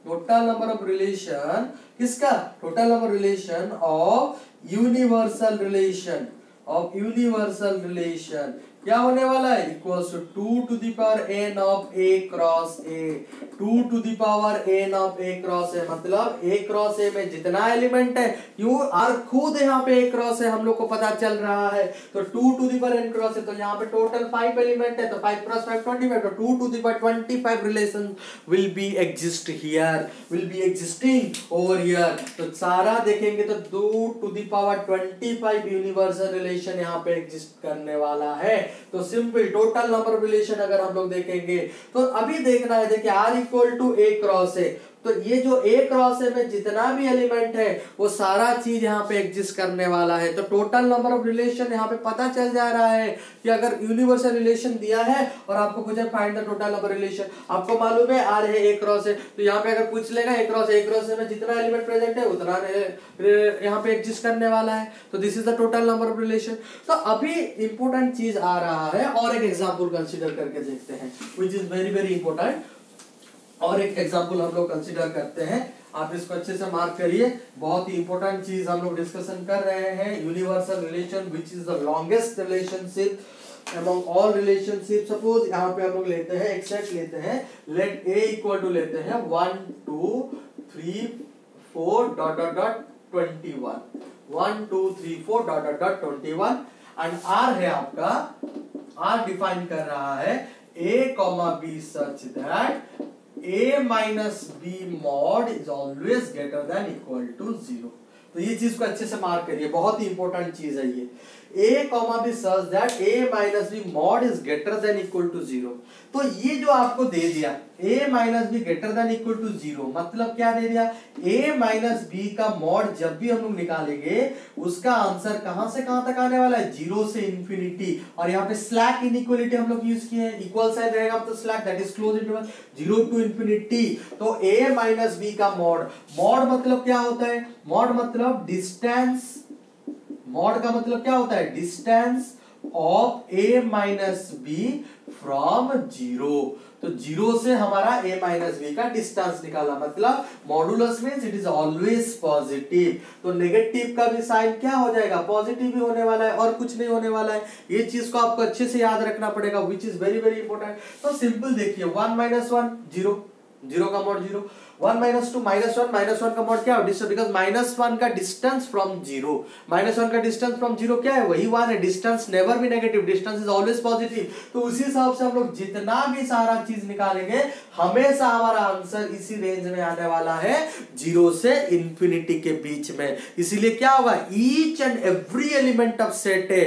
total number of relation किसका, total number relation of universal relation, of universal relation क्या होने वाला है, equals to 2 to the power n of a cross a, 2 to the power n of a cross a, मतलब a cross a में जितना element है, you are खुद यहाँ पे a cross a हम लोग को पता चल रहा है, तो 2 to the power n cross a, तो यहाँ पे टोटल 5 एलिमेंट है, तो 5 क्रॉस 5 25, तो 2 to the power 25 relation will be exist here, will be existing over here. तो सारा देखेंगे तो 2 to the power 25 universal relation यहाँ पे एग्जिस्ट करने वाला है। तो simple total number of relation अगर हम लोग देखेंगे तो अभी देखना है, देखिए R equal to A cross A, तो ये जो A क्रॉस A में जितना भी एलिमेंट है वो सारा चीज यहाँ पे एग्जिस्ट करने वाला है। तो टोटल नंबर ऑफ रिलेशन यहाँ पे पता चल जा रहा है कि अगर यूनिवर्सल रिलेशन दिया है और आपको पूछे find the total number relation, आपको मालूम है R है A क्रॉस A, तो यहाँ पे अगर पूछ लेगा A क्रॉस A में जितना एलिमेंट प्रेजेंट है उतना यहाँ पे एग्जिस्ट करने वाला है। तो this is the total number of relation. तो अभी इंपॉर्टेंट चीज आ रहा है और एक एग्जाम्पल कंसिडर करके देखते हैं, which is very very important. और एक एग्जांपल हम लोग कंसीडर करते हैं, आप इसको अच्छे से मार्क करिए, बहुत ही इंपॉर्टेंट चीज हम लोग डिस्कशन कर रहे हैं, universal relation which is the longest relationship among all relationship. Suppose यहाँ पे हम लोग लेते हैं एक सेट लेते हैं, लेट A इक्वल टू लेते हैं 1 2 3 4 dot dot dot 21, 1 2 3 4 dot dot dot 21 and R है आपका, R डिफाइन कर रहा है A, B such that A minus B mod is always greater than equal to 0। तो ये चीज को अच्छे से मार्क करिए, बहुत ही इंपॉर्टेंट चीज है ये। A, B such that A minus B mod is greater than equal to 0। तो ये जो आपको दे दिया A minus B greater than equal to 0, मतलब क्या दे दिया, A minus B का मॉड जब भी हम लोग निकालेंगे उसका आंसर कहां से कहां तक आने वाला है, 0 से इंफिनिटी। और यहाँ पे स्लैक इनइक्वालिटी हम लोग यूज किए हैं, इक्वल साइन रहेगा तो slack that is close interval 0 to infinity. तो A minus B का मॉड, मॉड मतलब क्या होता है, मॉड मतलब डिस्टेंस, मॉड का मतलब क्या होता है, distance of A minus B from 0। तो 0 से हमारा A माइनस B का डिस्टेंस निकाला, मतलब modulus means it is always positive. तो नेगेटिव का भी साइन क्या हो जाएगा, पॉजिटिव ही होने वाला है और कुछ नहीं होने वाला है। ये चीज को आपको अच्छे से याद रखना पड़ेगा, which is very very important. तो सिंपल देखिए 1 माइनस 1 0, 0 का मॉड 0, 1 minus 2 minus 1, minus 1 का मॉड क्या है, डिस्टेंस, बिकॉज माइनस 1 का डिस्टेंस फ्रॉम 0, माइनस 1 का डिस्टेंस फ्रॉम 0 क्या है, वही 1 है। Distance never be negative, distance is always positive. तो उसी हिसाब से हम लोग जितना भी सारा चीज निकालेंगे हमेशा हमारा आंसर इसी रेंज में आने वाला है, 0 से इंफिनिटी के बीच में। इसीलिए क्या होगा, each and every element of set A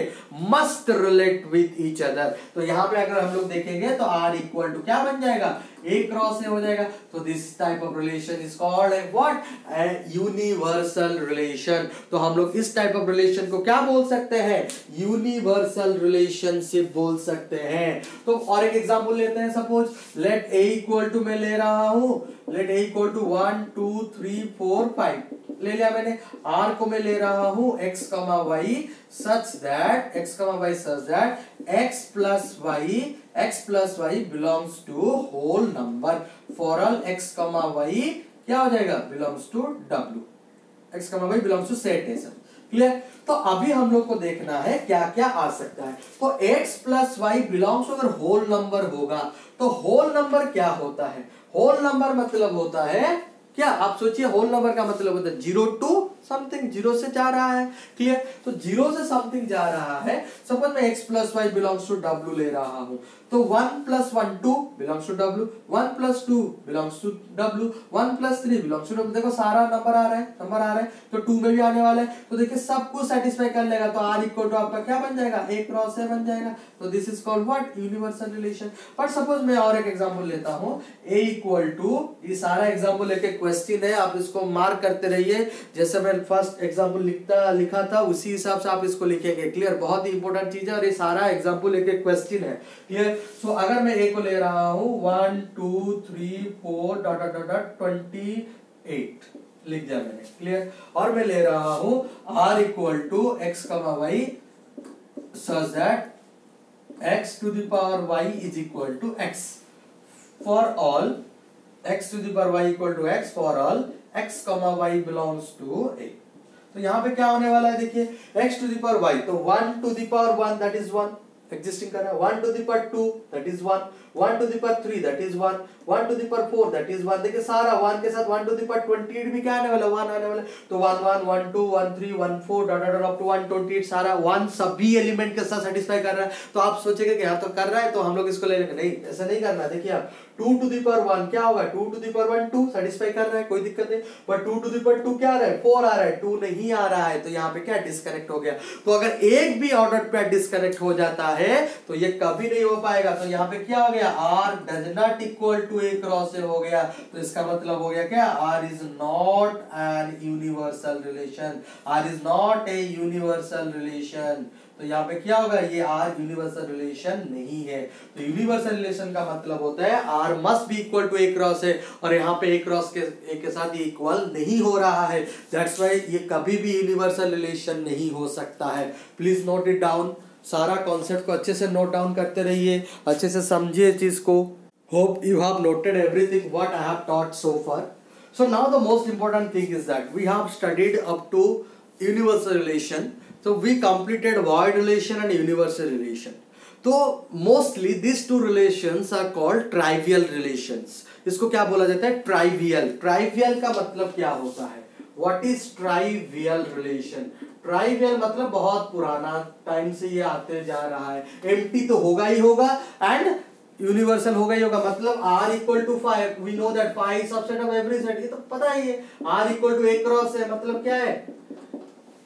must relate with each other. तो यहाँ पे अगर हम लोग देखेंगे तो R इक्वल टू क्या बन जाएगा, A क्रॉस A हो जाएगा। तो this type of relation is called a what? A universal relation. तो हम लोग इस type of relation को क्या बोल सकते हैं? Universal relationship बोल सकते हैं. तो और एक example लेते हैं. Suppose let a equal to मैं ले रहा हूँ, let a equal to 1 2 3 4 5 ले लिया मैंने. r को मैं ले रहा हूँ x, y such that x plus y belongs to whole number. For all x, y क्या हो जाएगा? Belongs to w. x, y belongs to set है सर. क्लियर? तो अभी हम लोग को देखना है क्या क्या आ सकता है. तो x plus y belongs अगर होल नंबर होगा तो होल नंबर क्या होता है? होल नंबर मतलब होता है क्या? आप सोचिए, होल नंबर का मतलब होता है 0 to समथिंग, 0 से जा रहा है. क्लियर? तो 0 से समथिंग जा रहा है. सपोज मैं x plus y belongs to w ले रहा हूं, तो 1 plus 1 2 belongs to w, 1 plus 2 belongs to w, 1 plus 3 belongs to w. देखो सारा नंबर आ रहा है, तो 2 में भी आने वाला है. तो देखिए सब कुछ सेटिस्फाई कर लेगा. तो r इक्वल टू आपका क्या बन जाएगा? a क्रॉस a बन जाएगा. तो this is called what? Universal relation. But suppose मैं और एक एग्जांपल लेता हूं, a इक्वल टू, ये सारा एग्जांपल लेके क्वेश्चन है, आप इसको मार्क करते रहिए. जैसे मैं फर्स्ट एग्जांपल लिखा था उसी हिसाब से आप इसको लिखेंगे. क्लियर? बहुत ही इंपॉर्टेंट चीज है और ये सारा एग्जांपल लेके क्वेश्चन है. क्लियर? सो अगर मैं a को ले रहा हूं 1 2 3 4 डॉट डॉट डॉट 28 लिख दिया मैंने. क्लियर? और मैं ले रहा हूं r equal to x, y such that x to the power y is equal to x for all x to the power y equal to x for all x, y belongs to a. तो यहाँ पे क्या होने वाला है? देखिए x to the power y, तो 1 to the power 1 that is 1 existing कर रहा है, 1 to the power 2 that is 1, 1 to the power 3 that is 1, 1 to the power 4 that is 1. देखिए सारा 1 के साथ 1 to the power 28 भी क्या आने वाला? 1 आने वाला. तो 1 1 1 2 1 3 1 4 डॉट डॉट अप टू 128 सारा 1 सभी एलिमेंट के साथ सेटिस्फाई कर रहा है. तो आप सोचेंगे कि हाँ तो कर रहा है तो हम लोग इसको ले लेंगे. नहीं, ऐसा नहीं करना. देखिए आप 2 to the power 1 क्या होगा? 2 to the power 1 2 सेटिस्फाई कर रहा है, कोई दिक्कत नहीं. बट 2 to the power 2 क्या आ रहा है? 4 आ रहा है, 2 नहीं आ रहा है. तो यहाँ पे क्या डिस्कनेक्ट हो गया. तो अगर एक भी ऑर्डर पे डिस्कनेक्ट हो जाता है तो ये कभी नहीं हो पाएगा. तो यहाँ पे क्या हो गया? r does not equal to a cross a हो गया. तो इसका मतलब हो गया क्या? r is not an universal relation. r is not a universal relation. तो यहाँ पे क्या होगा? ये r यूनिवर्सल रिलेशन नहीं है. तो यूनिवर्सल रिलेशन का मतलब होता है r must be equal to a cross है, और यहाँ पे a क्रॉस के साथ ये इक्वल नहीं हो रहा है. दैट्स व्हाई ये कभी भी यूनिवर्सल रिलेशन नहीं हो सकता है. Please note it down. सारा कॉन्सेप्ट को अच्छे से नोट डाउन करते रहिए, अच्छे से समझिए चीज को. Hope you have noted everything what I have taught so far. So now the most important thing is that we have studied up to universal relation. So we completed void relation and universal relation. तो mostly these two relations are called trivial relations. इसको क्या बोला जाता है? Trivial. Trivial का मतलब क्या होता है? What is trivial relation? Trivial मतलब बहुत पुराना टाइम से ये आते जा रहा है. एम्प्टी तो होगा ही होगा एंड यूनिवर्सल होगा ही होगा. मतलब r equal to 5, we know that 5 is subset of every set. ये तो पता ही है. r equal to a cross है, मतलब क्या है?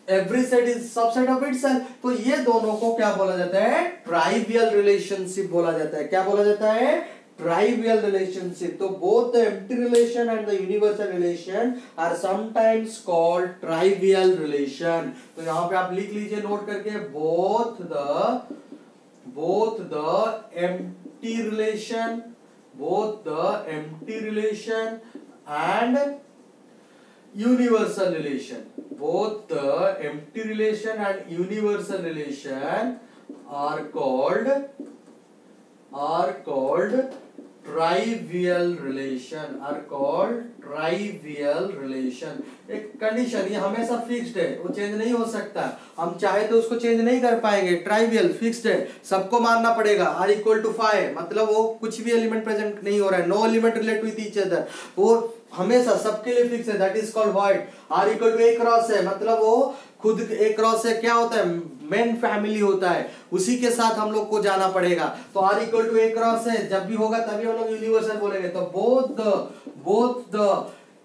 Every set is subset of itself. तो ये दोनों को क्या बोला जाता है? ट्राइवियल रिलेशनशिप बोला जाता है. क्या बोला जाता है? Trivial relationship. तो both the empty relation and the universal relation are sometimes called trivial relation. तो यहां पे आप लिख लीजिए नोट करके, both the empty relation and universal relation, both the empty relation and universal relation are called trivial relation. एक condition, ये हमेशा फिक्स्ड है, वो चेंज नहीं हो सकता. हम चाहे तो उसको चेंज नहीं कर पाएंगे. ट्राइवियल फिक्स्ड है, सबको मानना पड़ेगा. r इक्वल टू 5 मतलब वो कुछ भी एलिमेंट प्रेजेंट नहीं हो रहा है. No element relate with each other. वो हमेशा सबके लिए फिक्स है. That is called void. r equal to a cross है मतलब वो खुद a क्रॉस है क्या होता है? मेन फैमिली होता है, उसी के साथ हम लोग को जाना पड़ेगा. तो r equal to a cross है, जब भी होगा तभी हम लोग यूनिवर्सल बोलेंगे. तो both the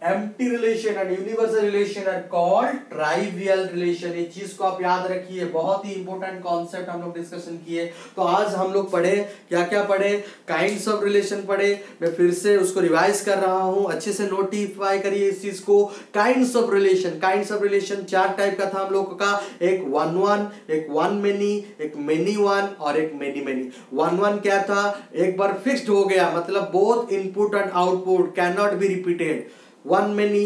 empty relation and universal relation are called trivial relation। ये चीज को आप याद रखिए, बहुत ही इंपॉर्टेंट कॉन्सेप्ट हम लोग डिस्कशन किए। तो आज हम लोग पढ़े क्या क्या पढ़े, काइंड्स ऑफ रिलेशन पढ़े। मैं फिर से उसको रिवाइज कर रहा हूं, अच्छे से नोटिफाई करिए इस चीज को। Kinds of relation, kinds of relation चार टाइप का था हम लोग का, एक वन वन, एक वन मेनी, एक मेनी वन और एक मेनी मेनी। वन वन क्या था, एक बार फिक्स्ड हो गया, मतलब both input and output can not be repeated. One many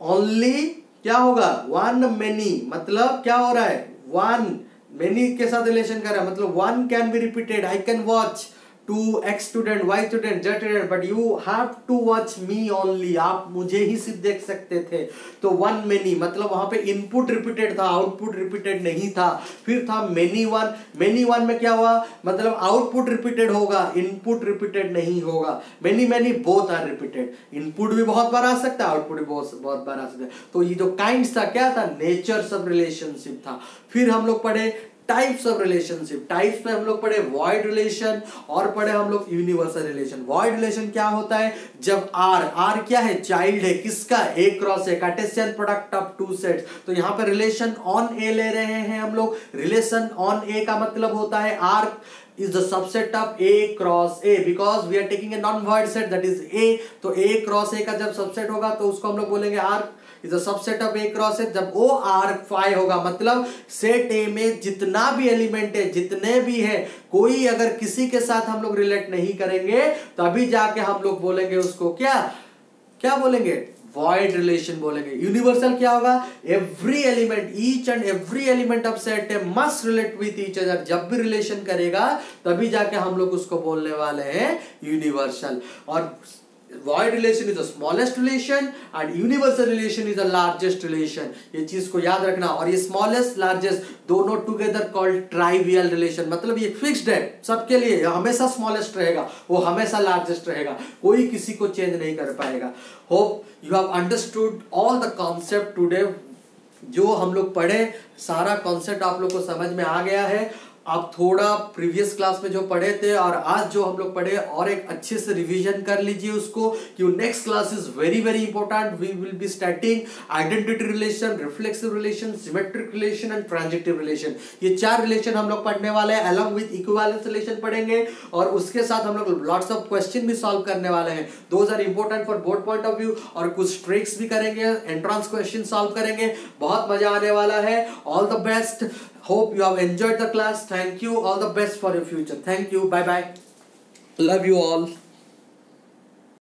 only क्या होगा, वन मेनी मतलब क्या हो रहा है, वन मेनी के साथ रिलेशन कर रहा है, मतलब one can be repeated. I can watch to X student, Y student, Z student, but you have to watch me only, आप मुझे ही सिर्फ देख सकते थे। तो वन मेनी मतलब वहां पे इनपुट रिपीटेड था, आउटपुट रिपीटेड नहीं था। फिर था मेनी वन, मेनी वन में क्या हुआ, मतलब आउटपुट रिपीटेड होगा, इनपुट रिपीटेड नहीं होगा। Many many both are repeated, input भी बहुत बार आ सकता है, आउटपुट भी बहुत बार आ सकता है। तो ये जो काइंड्स था क्या था, नेचर्स ऑफ रिलेशनशिप था। फिर हम लोग पढ़े टाइप्स ऑफ रिलेशनशिप। टाइप्स में हम लोग पढ़े वॉइड रिलेशन और पढ़े हम लोग यूनिवर्सल रिलेशन। वॉइड रिलेशन क्या होता है, जब आर क्या है, चाइल्ड है किसका, A cross A, cartesian product of two sets. तो यहाँ पे रिलेशन ऑन ए ले रहे हैं हम लोग। रिलेशन ऑन ए का मतलब होता है are is the subset of A cross A, because we are taking a non-void set that is A। तो A cross A का जब सबसेट होगा तो उसको हम लोग बोलेंगे R is the subset of A cross A। जब O R phi होगा मतलब सेट A में जितना भी एलिमेंट है, जितने भी है, कोई अगर किसी के साथ हम लोग रिलेट नहीं करेंगे तभी जाके हम लोग बोलेंगे उसको क्या बोलेंगे, वॉइड रिलेशन बोलेंगे। यूनिवर्सल क्या होगा, every element, each and every element of set must relate with each other. जब भी रिलेशन करेगा तभी जाके हम लोग उसको बोलने वाले हैं यूनिवर्सल। और void relation is the smallest relation and universal relation is the largest relation। ये चीज को याद रखना। और ये smallest largest दोनों together called trivial relation, मतलब ये fixed है सबके लिए, हमेशा smallest रहेगा, वो हमेशा largest रहेगा, कोई किसी को चेंज नहीं कर पाएगा। Hope you have understood all the concept today। जो हम लोग पढ़े सारा कॉन्सेप्ट आप लोग को समझ में आ गया है। आप थोड़ा प्रीवियस क्लास में जो पढ़े थे और आज जो हम लोग पढ़े और एक अच्छे से रिवीजन कर लीजिए उसको, कि next class is very very important. We will be starting identity relation, reflexive relation, symmetric relation and transitive relation. ये चार रिलेशन हम लोग पढ़ने वाले हैं, अलॉन्ग विद इक्विवेलेंस रिलेशन पढ़ेंगे और उसके साथ हम लोग लॉट्स ऑफ क्वेश्चन भी सॉल्व करने वाले हैं। Those are important for both point of view. और कुछ ट्रिक्स भी करेंगे, एंट्रांस क्वेश्चन सॉल्व करेंगे, बहुत मजा आने वाला है। All the best, hope you have enjoyed the class। Thank you, all the best for your future। Thank you, bye bye, love you all।